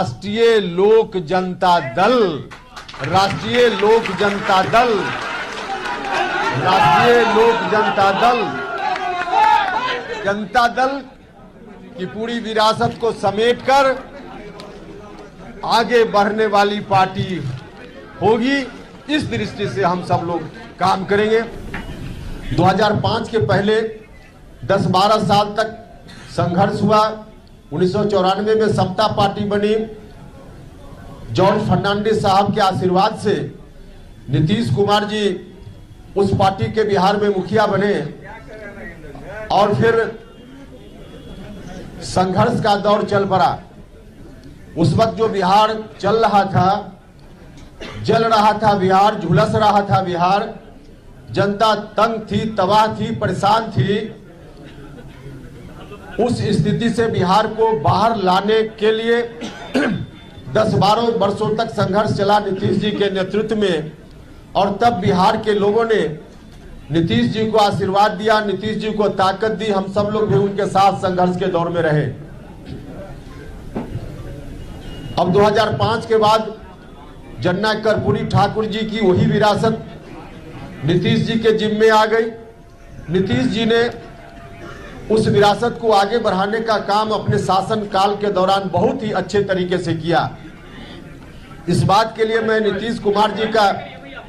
राष्ट्रीय लोक जनता दल, राष्ट्रीय लोक जनता दल, राष्ट्रीय लोक जनता दल, जनता दल की पूरी विरासत को समेटकर आगे बढ़ने वाली पार्टी होगी। इस दृष्टि से हम सब लोग काम करेंगे। 2005 के पहले 10-12 साल तक संघर्ष हुआ। 1994 में समता पार्टी बनी। जॉर्ज फर्नांडिस साहब के आशीर्वाद से नीतीश कुमार जी उस पार्टी के बिहार में मुखिया बने और फिर संघर्ष का दौर चल पड़ा। उस वक्त जो बिहार चल रहा था, जल रहा था बिहार, झुलस रहा था बिहार, जनता तंग थी, तबाह थी, परेशान थी। उस स्थिति से बिहार को बाहर लाने के लिए 10-12 वर्षों तक संघर्ष चला नीतीश जी के नेतृत्व में। और तब बिहार के लोगों ने नीतीश जी को आशीर्वाद दिया, नीतीश जी को ताकत दी। हम सब लोग भी उनके साथ संघर्ष के दौर में रहे। अब 2005 के बाद जननायक कर्पूरी ठाकुर जी की वही विरासत नीतीश जी के जिम्मे आ गई। नीतीश जी ने उस विरासत को आगे बढ़ाने का काम अपने शासन काल के दौरान बहुत ही अच्छे तरीके से किया। इस बात के लिए मैं नीतीश कुमार जी का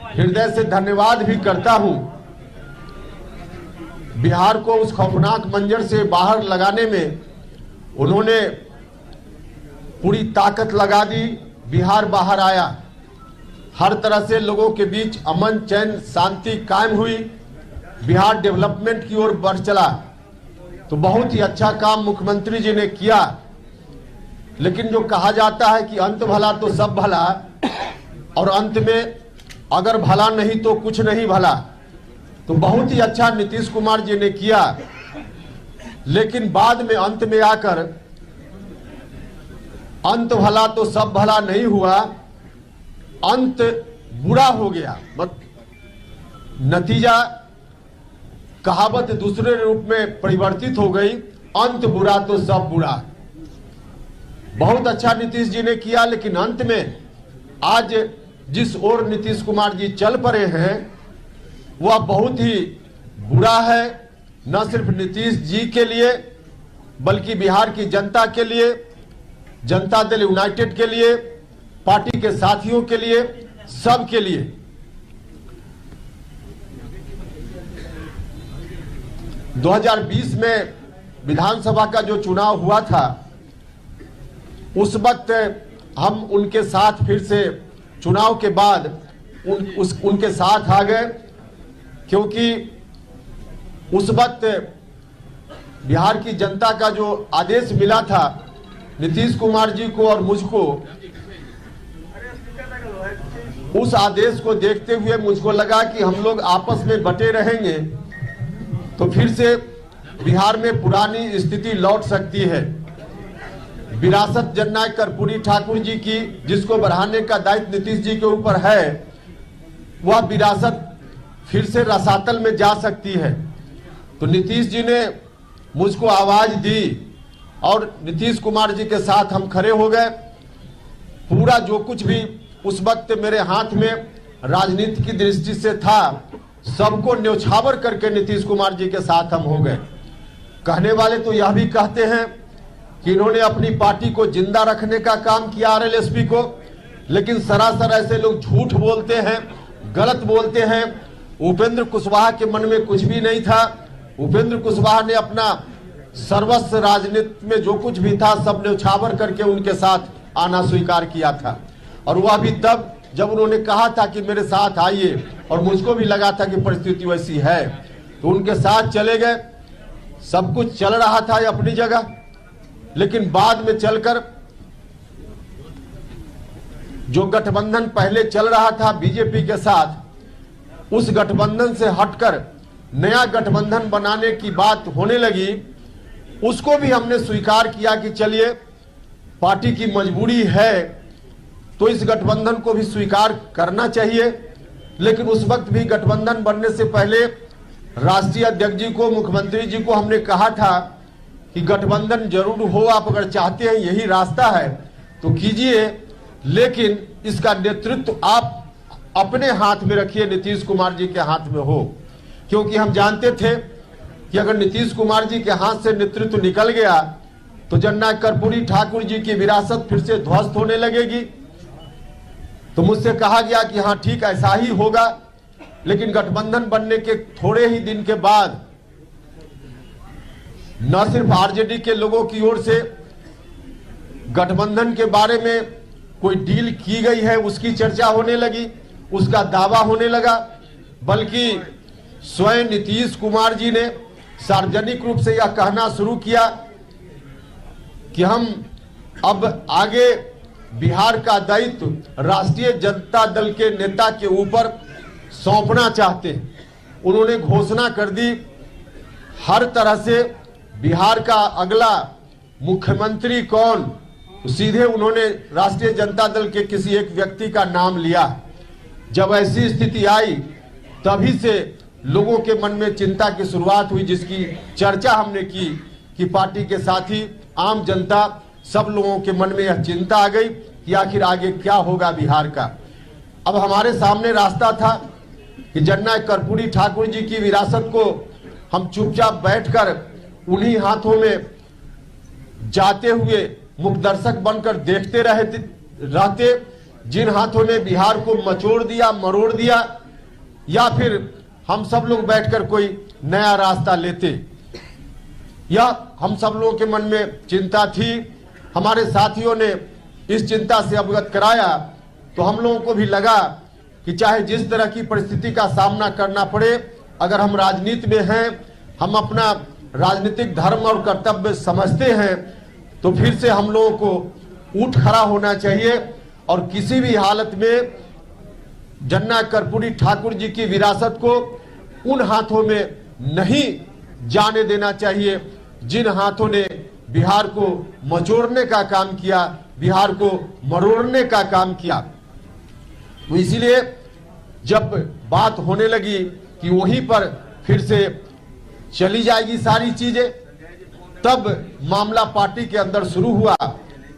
हृदय से धन्यवाद भी करता हूं। बिहार को उस खौफनाक मंजर से बाहर लगाने में उन्होंने पूरी ताकत लगा दी। बिहार बाहर आया, हर तरह से लोगों के बीच अमन चैन शांति कायम हुई, बिहार डेवलपमेंट की ओर बढ़ चला। तो बहुत ही अच्छा काम मुख्यमंत्री जी ने किया। लेकिन जो कहा जाता है कि अंत भला तो सब भला, और अंत में अगर भला नहीं तो कुछ नहीं भला, तो बहुत ही अच्छा नीतीश कुमार जी ने किया। लेकिन बाद में अंत में आकर अंत भला तो सब भला नहीं हुआ, अंत बुरा हो गया। नतीजा कहावत दूसरे रूप में परिवर्तित हो गई, अंत बुरा तो सब बुरा। बहुत अच्छा नीतीश जी ने किया, लेकिन अंत में आज जिस ओर नीतीश कुमार जी चल पड़े हैं वह बहुत ही बुरा है। न सिर्फ नीतीश जी के लिए बल्कि बिहार की जनता के लिए, जनता दल यूनाइटेड के लिए, पार्टी के साथियों के लिए, सब के लिए। दो 2020 में विधानसभा का जो चुनाव हुआ था, उस वक्त हम उनके साथ फिर से चुनाव के बाद उनके साथ आ गए, क्योंकि उस वक्त बिहार की जनता का जो आदेश मिला था नीतीश कुमार जी को और मुझको, उस आदेश को देखते हुए मुझको लगा कि हम लोग आपस में बटे रहेंगे तो फिर से बिहार में पुरानी स्थिति लौट सकती है। विरासत जननायक कर्पूरी ठाकुर जी की, जिसको बढ़ाने का दायित्व नीतीश जी के ऊपर है, वह विरासत फिर से रसातल में जा सकती है। तो नीतीश जी ने मुझको आवाज दी और नीतीश कुमार जी के साथ हम खड़े हो गए। पूरा जो कुछ भी उस वक्त मेरे हाथ में राजनीति की दृष्टि से था, सबको न्यौछावर करके नीतीश कुमार जी के साथ हम हो गए। कहने वाले तो यह भी कहते हैं कि इन्होंने अपनी पार्टी को जिंदा रखने का काम किया आरएलएसपी को, लेकिन सरासर ऐसे लोग झूठ बोलते हैं, गलत बोलते हैं। उपेंद्र कुशवाहा के मन में कुछ भी नहीं था। उपेंद्र कुशवाहा ने अपना सर्वस्व राजनीति में जो कुछ भी था सब न्यौछावर करके उनके साथ आना स्वीकार किया था। और वह भी तब जब उन्होंने कहा था कि मेरे साथ आइए, और मुझको भी लगा था कि परिस्थिति वैसी है, तो उनके साथ चले गए। सब कुछ चल रहा था अपनी जगह, लेकिन बाद में चलकर जो गठबंधन पहले चल रहा था बीजेपी के साथ, उस गठबंधन से हटकर नया गठबंधन बनाने की बात होने लगी। उसको भी हमने स्वीकार किया कि चलिए पार्टी की मजबूरी है तो इस गठबंधन को भी स्वीकार करना चाहिए। लेकिन उस वक्त भी गठबंधन बनने से पहले राष्ट्रीय अध्यक्ष जी को, मुख्यमंत्री जी को हमने कहा था कि गठबंधन जरूर हो, आप अगर चाहते हैं यही रास्ता है तो कीजिए, लेकिन इसका नेतृत्व आप अपने हाथ में रखिए, नीतीश कुमार जी के हाथ में हो। क्योंकि हम जानते थे कि अगर नीतीश कुमार जी के हाथ से नेतृत्व निकल गया तो जननायक कर्पूरी ठाकुर जी की विरासत फिर से ध्वस्त होने लगेगी। तो मुझसे कहा गया कि हाँ ठीक ऐसा ही होगा, लेकिन गठबंधन बनने के थोड़े ही दिन के बाद न सिर्फ आरजेडी के लोगों की ओर से गठबंधन के बारे में कोई डील की गई है उसकी चर्चा होने लगी, उसका दावा होने लगा, बल्कि स्वयं नीतीश कुमार जी ने सार्वजनिक रूप से यह कहना शुरू किया कि हम अब आगे बिहार का दायित्व राष्ट्रीय जनता दल के नेता के ऊपर सौंपना चाहते हैं। उन्होंने घोषणा कर दी, हर तरह से बिहार का अगला मुख्यमंत्री कौन, सीधे उन्होंने राष्ट्रीय जनता दल के किसी एक व्यक्ति का नाम लिया। जब ऐसी स्थिति आई तभी से लोगों के मन में चिंता की शुरुआत हुई, जिसकी चर्चा हमने की कि पार्टी के साथी आम जनता सब लोगों के मन में यह चिंता आ गई कि आखिर आगे क्या होगा बिहार का। अब हमारे सामने रास्ता था कि जननायक कर्पूरी ठाकुर जी की विरासत को हम चुपचाप बैठकर उन्हीं हाथों में जाते हुए मुखदर्शक बनकर देखते रहते, जिन हाथों ने बिहार को मचोड़ दिया, मरोड़ दिया, या फिर हम सब लोग बैठकर कोई नया रास्ता लेते। यह हम सब लोगों के मन में चिंता थी। हमारे साथियों ने इस चिंता से अवगत कराया तो हम लोगों को भी लगा कि चाहे जिस तरह की परिस्थिति का सामना करना पड़े, अगर हम राजनीति में हैं, हम अपना राजनीतिक धर्म और कर्तव्य समझते हैं, तो फिर से हम लोगों को उठ खड़ा होना चाहिए और किसी भी हालत में जननायक कर्पूरी ठाकुर जी की विरासत को उन हाथों में नहीं जाने देना चाहिए जिन हाथों ने बिहार को मचोड़ने का काम किया, बिहार को मरोड़ने का काम किया। तो इसीलिए जब बात होने लगी कि वहीं पर फिर से चली जाएगी सारी चीजें, तब मामला पार्टी के अंदर शुरू हुआ।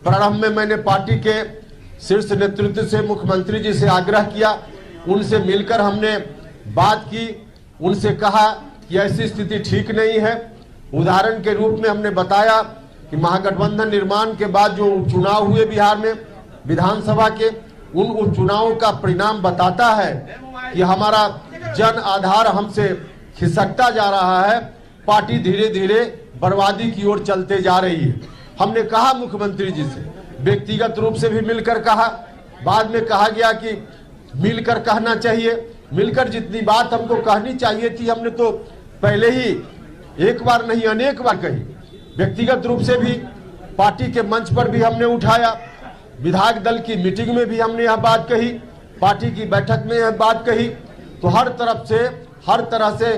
प्रारंभ में मैंने पार्टी के शीर्ष नेतृत्व से, मुख्यमंत्री जी से आग्रह किया, उनसे मिलकर हमने बात की, उनसे कहा कि ऐसी स्थिति ठीक नहीं है। उदाहरण के रूप में हमने बताया कि महागठबंधन निर्माण के बाद जो उपचुनाव हुए बिहार में विधानसभा के, उन उपचुनावों का परिणाम बताता है कि हमारा जन आधार हमसे खिसकता जा रहा है, पार्टी धीरे धीरे बर्बादी की ओर चलते जा रही है। हमने कहा मुख्यमंत्री जी से, व्यक्तिगत रूप से भी मिलकर कहा, बाद में कहा गया कि मिलकर कहना चाहिए। मिलकर जितनी बात हमको कहनी चाहिए थी हमने तो पहले ही एक बार नहीं अनेक बार कही। व्यक्तिगत रूप से भी पार्टी के मंच पर भी हमने उठाया, विधायक दल की मीटिंग में भी हमने यह बात कही, पार्टी की बैठक में यह बात कही। तो हर तरफ से, हर तरह से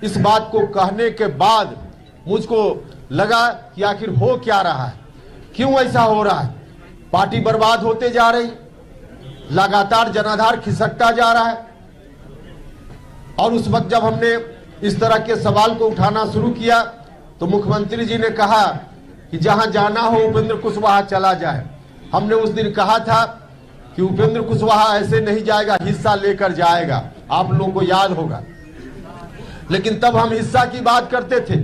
इस बात को कहने के बाद मुझको लगा कि आखिर हो क्या रहा है, क्यों ऐसा हो रहा है। पार्टी बर्बाद होते जा रही, लगातार जनाधार खिसकता जा रहा है। और उस वक्त जब हमने इस तरह के सवाल को उठाना शुरू किया तो मुख्यमंत्री जी ने कहा कि जहां जाना हो उपेंद्र कुशवाहा चला जाए। हमने उस दिन कहा था कि उपेंद्र कुशवाहा ऐसे नहीं जाएगा, हिस्सा लेकर जाएगा, आप लोगों को याद होगा। लेकिन तब हम हिस्सा की बात करते थे।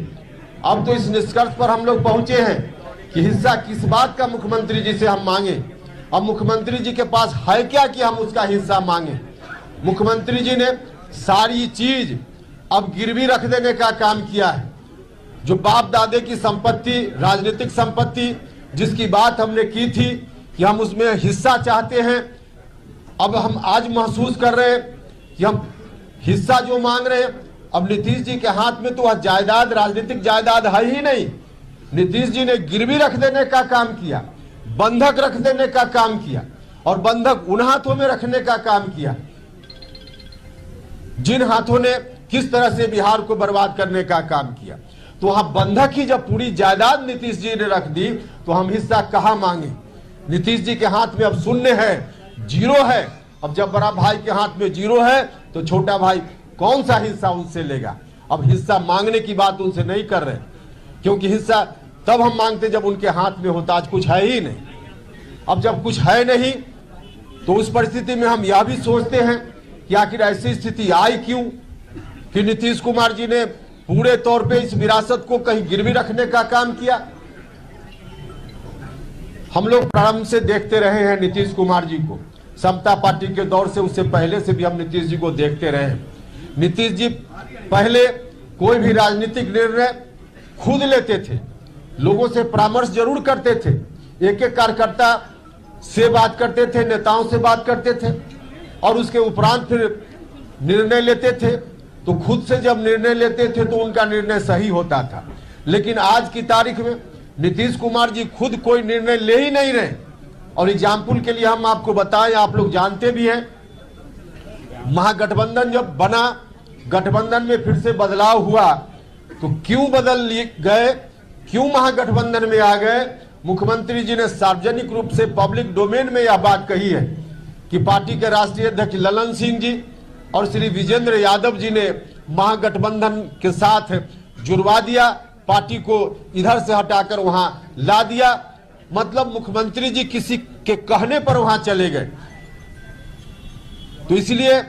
अब तो इस निष्कर्ष पर हम लोग पहुंचे हैं कि हिस्सा किस बात का मुख्यमंत्री जी से हम मांगे। अब मुख्यमंत्री जी के पास है क्या कि हम उसका हिस्सा मांगे। मुख्यमंत्री जी ने सारी चीज अब गिरवी रख देने का काम किया है। जो बाप दादे की संपत्ति, राजनीतिक संपत्ति, जिसकी बात हमने की थी कि हम उसमें हिस्सा चाहते हैं, अब हम आज महसूस कर रहे हैं कि हम हिस्सा जो मांग रहे हैं, अब नीतीश जी के हाथ में तो वह जायदाद, राजनीतिक जायदाद है ही नहीं। नीतीश जी ने गिरवी रख देने का काम किया, बंधक रख देने का काम किया, और बंधक उन हाथों में रखने का काम किया जिन हाथों ने किस तरह से बिहार को बर्बाद करने का काम किया। तो वहां बंधक ही जब पूरी जायदाद नीतीश जी ने रख दी तो हम हिस्सा कहां मांगे। नीतीश जी के हाथ में अब शून्य है, जीरो है। अब जब बड़ा भाई के हाथ में जीरो है तो छोटा भाई कौन सा हिस्सा उनसे लेगा। अब हिस्सा मांगने की बात उनसे नहीं कर रहे, क्योंकि हिस्सा तब हम मांगते जब उनके हाथ में होता, आज कुछ है ही नहीं। अब जब कुछ है नहीं तो उस परिस्थिति में हम यह भी सोचते हैं कि आखिर ऐसी स्थिति आई क्यों कि नीतीश कुमार जी ने पूरे तौर पे इस विरासत को कहीं गिरवी रखने का काम किया। हम लोग प्रारंभ से देखते रहे हैं नीतीश कुमार जी को, समता पार्टी के दौर से, उससे पहले से भी हम नीतीश जी को देखते रहे हैं। नीतीश जी पहले कोई भी राजनीतिक निर्णय खुद लेते थे, लोगों से परामर्श जरूर करते थे, एक एक कार्यकर्ता से बात करते थे, नेताओं से बात करते थे और उसके उपरांत फिर निर्णय लेते थे। तो खुद से जब निर्णय लेते थे तो उनका निर्णय सही होता था, लेकिन आज की तारीख में नीतीश कुमार जी खुद कोई निर्णय ले ही नहीं रहे। और एग्जाम्पल के लिए हम आपको बताएं, आप लोग जानते भी हैं, महागठबंधन जब बना, गठबंधन में फिर से बदलाव हुआ तो क्यों बदल गए, क्यों महागठबंधन में आ गए? मुख्यमंत्री जी ने सार्वजनिक रूप से पब्लिक डोमेन में यह बात कही है कि पार्टी के राष्ट्रीय अध्यक्ष ललन सिंह जी और श्री विजेंद्र यादव जी ने महागठबंधन के साथ जुड़वा दिया, पार्टी को इधर से हटाकर वहां ला दिया। मतलब मुख्यमंत्री जी किसी के कहने पर वहां चले गए। तो इसलिए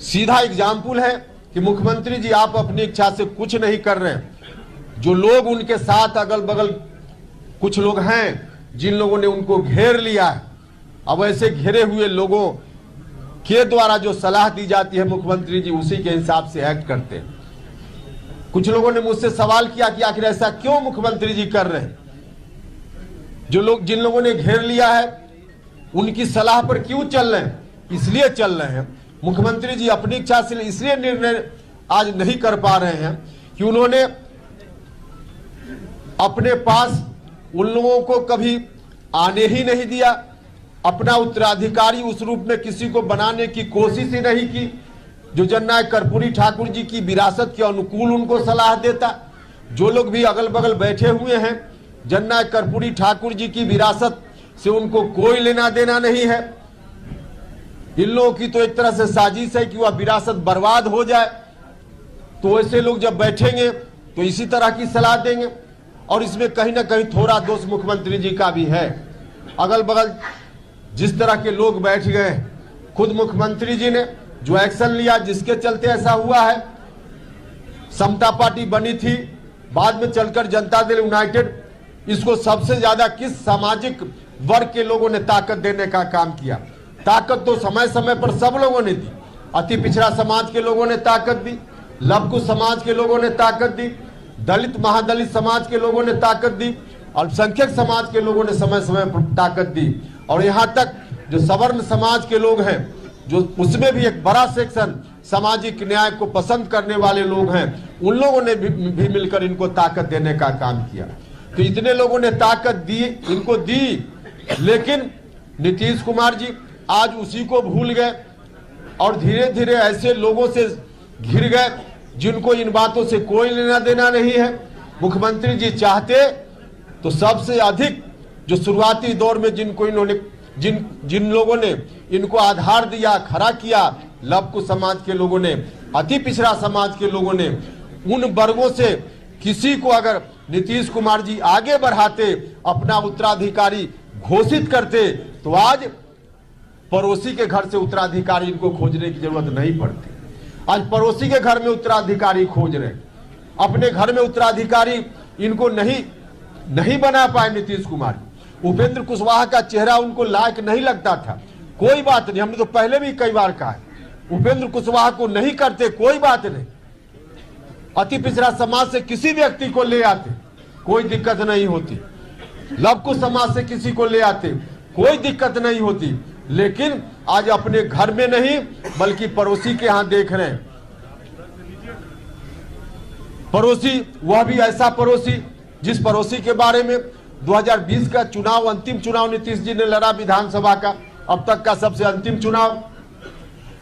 सीधा एग्जाम्पल है कि मुख्यमंत्री जी आप अपनी इच्छा से कुछ नहीं कर रहे। जो लोग उनके साथ अगल बगल कुछ लोग हैं जिन लोगों ने उनको घेर लिया है, अब ऐसे घिरे हुए लोगों के द्वारा जो सलाह दी जाती है मुख्यमंत्री जी उसी के हिसाब से एक्ट करते हैं। कुछ लोगों ने मुझसे सवाल किया कि आखिर ऐसा क्यों मुख्यमंत्री जी कर रहे हैं? जो लोग जिन लोगों ने घेर लिया है उनकी सलाह पर क्यों चल रहे हैं? इसलिए चल रहे हैं मुख्यमंत्री जी अपनी इच्छा से इसलिए निर्णय आज नहीं कर पा रहे हैं कि उन्होंने अपने पास उन लोगों को कभी आने ही नहीं दिया, अपना उत्तराधिकारी उस रूप में किसी को बनाने की कोशिश ही नहीं की जो जननायक कर्पूरी ठाकुर जी की विरासत के अनुकूल उनको सलाह देता। जो लोग भी अगल बगल बैठे हुए हैं, जननायक कर्पूरी ठाकुर जी की विरासत से उनको कोई लेना देना नहीं है। इन लोगों की तो एक तरह से साजिश है कि वह विरासत बर्बाद हो जाए। तो ऐसे लोग जब बैठेंगे तो इसी तरह की सलाह देंगे और इसमें कहीं ना कहीं थोड़ा दोष मुख्यमंत्री जी का भी है। अगल बगल जिस तरह के लोग बैठ गए, खुद मुख्यमंत्री जी ने जो एक्शन लिया जिसके चलते ऐसा हुआ है। समता पार्टी बनी थी, बाद में चलकर जनता दल यूनाइटेड, इसको सबसे ज्यादा किस सामाजिक वर्ग के लोगों ने ताकत देने का काम किया? ताकत तो समय समय पर सब लोगों ने दी। अति पिछड़ा समाज के लोगों ने ताकत दी, लघु समाज के लोगों ने ताकत दी, दलित महादलित समाज के लोगों ने ताकत दी, अल्पसंख्यक समाज के लोगों ने समय समय पर ताकत दी, और यहाँ तक जो सवर्ण समाज के लोग हैं, जो उसमें भी एक बड़ा सेक्शन सामाजिक न्याय को पसंद करने वाले लोग हैं, उन लोगों ने भी मिलकर इनको ताकत देने का काम किया। तो इतने लोगों ने ताकत दी, इनको दी, लेकिन नीतीश कुमार जी आज उसी को भूल गए और धीरे धीरे ऐसे लोगों से घिर गए जिनको इन बातों से कोई लेना देना नहीं है। मुख्यमंत्री जी चाहते तो सबसे अधिक जो शुरुआती दौर में जिनको इन्होंने जिन लोगों ने इनको आधार दिया, खड़ा किया, लघु समाज के लोगों ने, अति पिछड़ा समाज के लोगों ने, उन वर्गों से किसी को अगर नीतीश कुमार जी आगे बढ़ाते, अपना उत्तराधिकारी घोषित करते, तो आज पड़ोसी के घर से उत्तराधिकारी इनको खोजने की जरूरत नहीं पड़ती। आज पड़ोसी के घर में उत्तराधिकारी खोज रहे, अपने घर में उत्तराधिकारी इनको नहीं बना पाए नीतीश कुमार। उपेंद्र कुशवाहा का चेहरा उनको लायक नहीं लगता था, कोई बात नहीं, हमने तो पहले भी कई बार कहा है, उपेंद्र कुशवाहा को नहीं करते कोई बात नहीं, अति पिछड़ा समाज से किसी व्यक्ति को ले आते कोई दिक्कत नहीं होती, लघु समाज से किसी को ले आते कोई दिक्कत नहीं होती, लेकिन आज अपने घर में नहीं बल्कि पड़ोसी के यहां देख रहे हैं। पड़ोसी, वह भी ऐसा पड़ोसी जिस पड़ोसी के बारे में 2020 का चुनाव, अंतिम चुनाव नीतीश जी ने लड़ा विधानसभा का, अब तक का सबसे अंतिम चुनाव,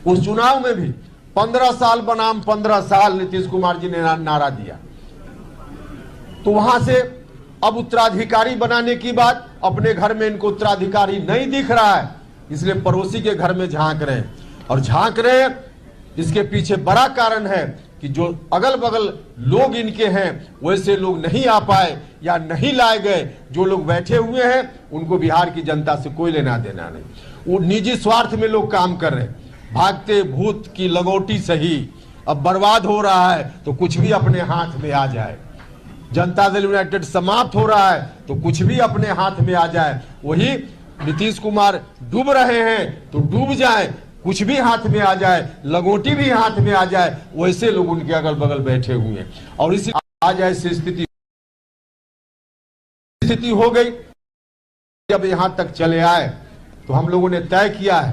उस चुनाव में भी 15 साल बनाम 15 साल नीतीश कुमार जी ने नारा दिया। तो वहां से अब उत्तराधिकारी बनाने की बात, अपने घर में इनको उत्तराधिकारी नहीं दिख रहा है, इसलिए पड़ोसी के घर में झांक रहे हैं। और झांक रहे हैं, इसके पीछे बड़ा कारण है कि जो अगल बगल लोग इनके हैं वैसे लोग नहीं आ पाए या नहीं लाए गए। जो लोग बैठे हुए हैं उनको बिहार की जनता से कोई लेना देना नहीं। वो निजी स्वार्थ में लोग काम कर रहे हैं। भागते भूत की लंगोटी सही, अब बर्बाद हो रहा है तो कुछ भी अपने हाथ में आ जाए। जनता दल यूनाइटेड समाप्त हो रहा है तो कुछ भी अपने हाथ में आ जाए। वही नीतीश कुमार डूब रहे हैं तो डूब जाए, कुछ भी हाथ में आ जाए, लंगोटी भी हाथ में आ जाए, वैसे लोग उनके अगल बगल बैठे हुए हैं। और इसी आज ऐसी स्थिति हो गई। जब यहां तक चले आए तो हम लोगों ने तय किया है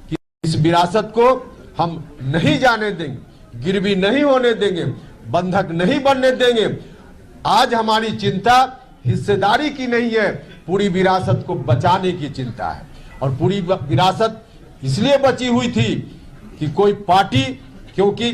कि इस विरासत को हम नहीं जाने देंगे, गिरवी नहीं होने देंगे, बंधक नहीं बनने देंगे। आज हमारी चिंता हिस्सेदारी की नहीं है, पूरी विरासत को बचाने की चिंता है। और पूरी विरासत इसलिए बची हुई थी कि कोई पार्टी, क्योंकि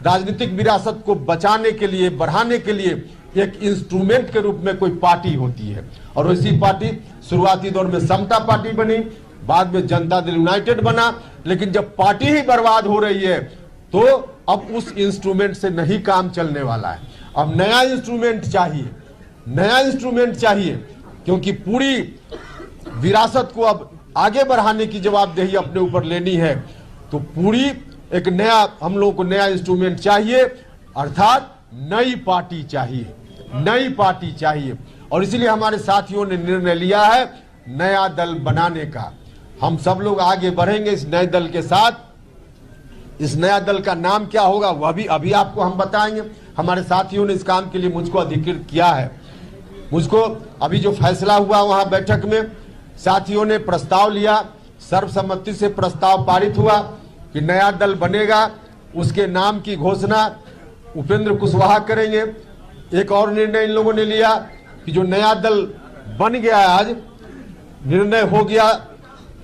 राजनीतिक विरासत को बचाने के लिए, बढ़ाने के लिए एक इंस्ट्रूमेंट के रूप में कोई पार्टी होती है। और वैसी पार्टी शुरुआती दौर में समता पार्टी बनी, बाद में जनता दल यूनाइटेड बना। लेकिन जब पार्टी ही बर्बाद हो रही है तो अब उस इंस्ट्रूमेंट से नहीं काम चलने वाला है। अब नया इंस्ट्रूमेंट चाहिए, नया इंस्ट्रूमेंट चाहिए, क्योंकि पूरी विरासत को अब आगे बढ़ाने की जवाबदेही अपने ऊपर लेनी है। तो पूरी एक नया, हम लोगों को नया इंस्ट्रूमेंट चाहिए, अर्थात नई पार्टी चाहिए, नई पार्टी चाहिए। और इसलिए हमारे साथियों ने निर्णय लिया है नया दल बनाने का। हम सब लोग आगे बढ़ेंगे इस नए दल के साथ। इस नया दल का नाम क्या होगा वह भी अभी आपको हम बताएंगे। हमारे साथियों ने इस काम के लिए मुझको अधिकृत किया है। मुझको अभी जो फैसला हुआ वहां बैठक में साथियों ने प्रस्ताव लिया, सर्वसम्मति से प्रस्ताव पारित हुआ कि नया दल बनेगा। उसके नाम की घोषणा उपेंद्र कुशवाहा करेंगे। एक और निर्णय इन लोगों ने लिया कि जो नया दल बन गया है, आज निर्णय हो गया,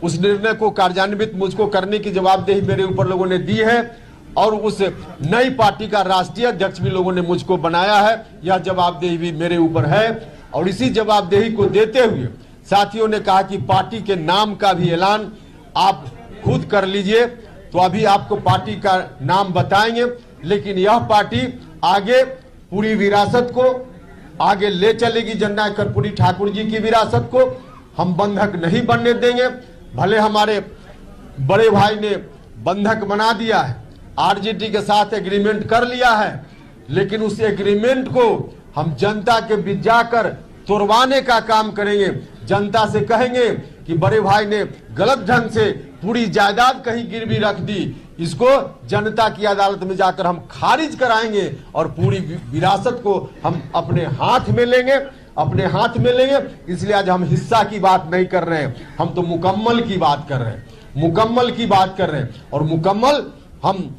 उस निर्णय को कार्यान्वित मुझको करने की जवाबदेही मेरे ऊपर लोगों ने दी है। और उस नई पार्टी का राष्ट्रीय अध्यक्ष भी लोगों ने मुझको बनाया है। यह जवाबदेही भी मेरे ऊपर है। और इसी जवाबदेही को देते हुए साथियों ने कहा कि पार्टी के नाम का भी ऐलान आप खुद कर लीजिए। तो अभी आपको पार्टी का नाम बताएंगे, लेकिन यह पार्टी आगे पूरी विरासत को आगे ले चलेगी। जननायक कर्पूरी ठाकुर जी की विरासत को हम बंधक नहीं बनने देंगे। भले हमारे बड़े भाई ने बंधक बना दिया है, आरजेडी के साथ एग्रीमेंट कर लिया है, लेकिन उस एग्रीमेंट को हम जनता के बीच जाकर तोड़वाने का काम करेंगे। जनता से कहेंगे कि बड़े भाई ने गलत ढंग से पूरी जायदाद कहीं गिरवी रख दी, इसको जनता की अदालत में जाकर हम खारिज कराएंगे और पूरी विरासत को हम अपने हाथ में लेंगे, अपने हाथ में लेंगे। इसलिए आज हम हिस्सा की बात नहीं कर रहे हैं, हम तो मुकम्मल की बात कर रहे हैं, मुकम्मल की बात कर रहे हैं। और मुकम्मल हम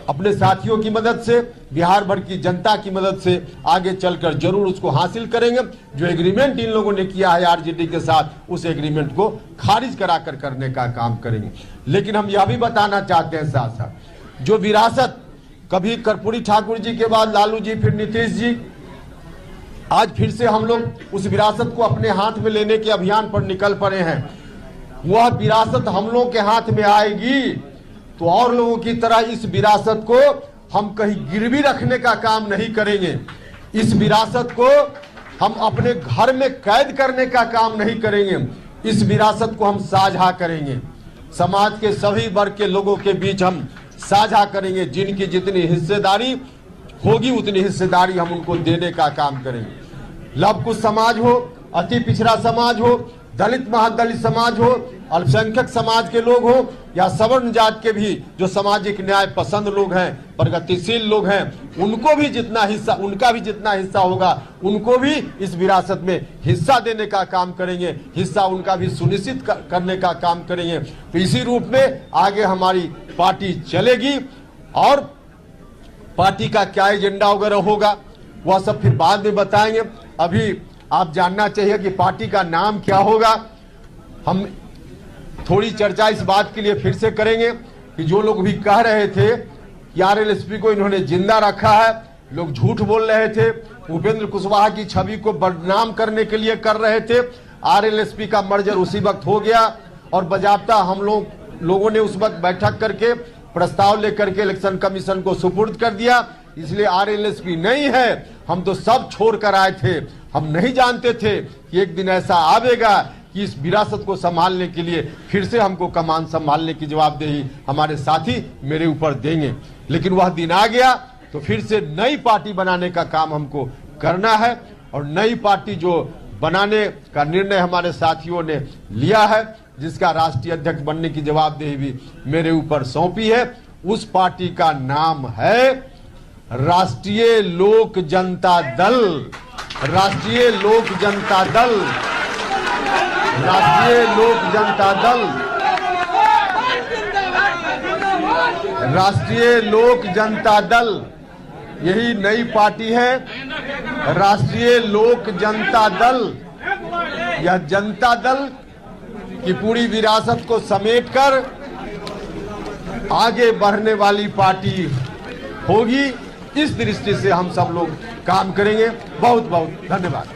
अपने साथियों की मदद से, बिहार भर की जनता की मदद से आगे चलकर जरूर उसको हासिल करेंगे। जो एग्रीमेंट इन लोगों ने किया है आरजेडी के साथ, उस एग्रीमेंट को खारिज कराकर करने का काम करेंगे। लेकिन हम यह भी बताना चाहते हैं साथ साथ, जो विरासत कभी कर्पूरी ठाकुर जी के बाद लालू जी, फिर नीतीश जी, आज फिर से हम लोग उस विरासत को अपने हाथ में लेने के अभियान पर निकल पड़े हैं। वह विरासत हम लोग के हाथ में आएगी तो और लोगों की तरह इस विरासत को हम कहीं गिरवी रखने का काम नहीं करेंगे। इस विरासत को हम अपने घर में कैद करने का काम नहीं करेंगे। इस विरासत को हम साझा करेंगे, समाज के सभी वर्ग के लोगों के बीच हम साझा करेंगे। जिनकी जितनी हिस्सेदारी होगी उतनी हिस्सेदारी हम उनको देने का काम करेंगे। लवकुश समाज हो, अति पिछड़ा समाज हो, दलित महादलित समाज हो, अल्पसंख्यक समाज के लोग हो, या सवर्ण जात के भी जो सामाजिक न्याय पसंद लोग हैं, प्रगतिशील लोग हैं, उनको भी जितना हिस्सा, उनका भी जितना हिस्सा होगा, उनको भी इस विरासत में हिस्सा देने का काम करेंगे, हिस्सा उनका भी सुनिश्चित करने का काम करेंगे। तो इसी रूप में आगे हमारी पार्टी चलेगी। और पार्टी का क्या एजेंडा वगैरह होगा वह सब फिर बाद में बताएंगे। अभी आप जानना चाहिए कि पार्टी का नाम क्या होगा। हम थोड़ी चर्चा इस बात के लिए फिर से करेंगे कि जो लोग भी कह रहे थे कि आरएलएसपी को इन्होंने जिंदा रखा है, लोग झूठ बोल रहे थे, उपेंद्र कुशवाहा की छवि को बदनाम करने के लिए कर रहे थे। आरएलएसपी का मर्जर उसी वक्त हो गया और बजाबता हम लोगों ने उस वक्त बैठक करके प्रस्ताव लेकर के इलेक्शन कमीशन को सुपुर्द कर दिया इसलिए आरएलएसपी नहीं है। हम तो सब छोड़ कर आए थे। हम नहीं जानते थे कि एक दिन ऐसा आवेगा कि इस विरासत को संभालने के लिए फिर से हमको कमान संभालने की जवाबदेही हमारे साथी मेरे ऊपर देंगे। लेकिन वह दिन आ गया तो फिर से नई पार्टी बनाने का काम हमको करना है और नई पार्टी जो बनाने का निर्णय हमारे साथियों ने लिया है, जिसका राष्ट्रीय अध्यक्ष बनने की जवाबदेही भी मेरे ऊपर सौंपी है, उस पार्टी का नाम है राष्ट्रीय लोक जनता दल। राष्ट्रीय लोक जनता दल, राष्ट्रीय लोक जनता दल, राष्ट्रीय लोक जनता दल, यही नई पार्टी है। राष्ट्रीय लोक जनता दल, यह जनता दल की पूरी विरासत को समेटकर आगे बढ़ने वाली पार्टी होगी। इस दृष्टि से हम सब लोग काम करेंगे। बहुत बहुत धन्यवाद।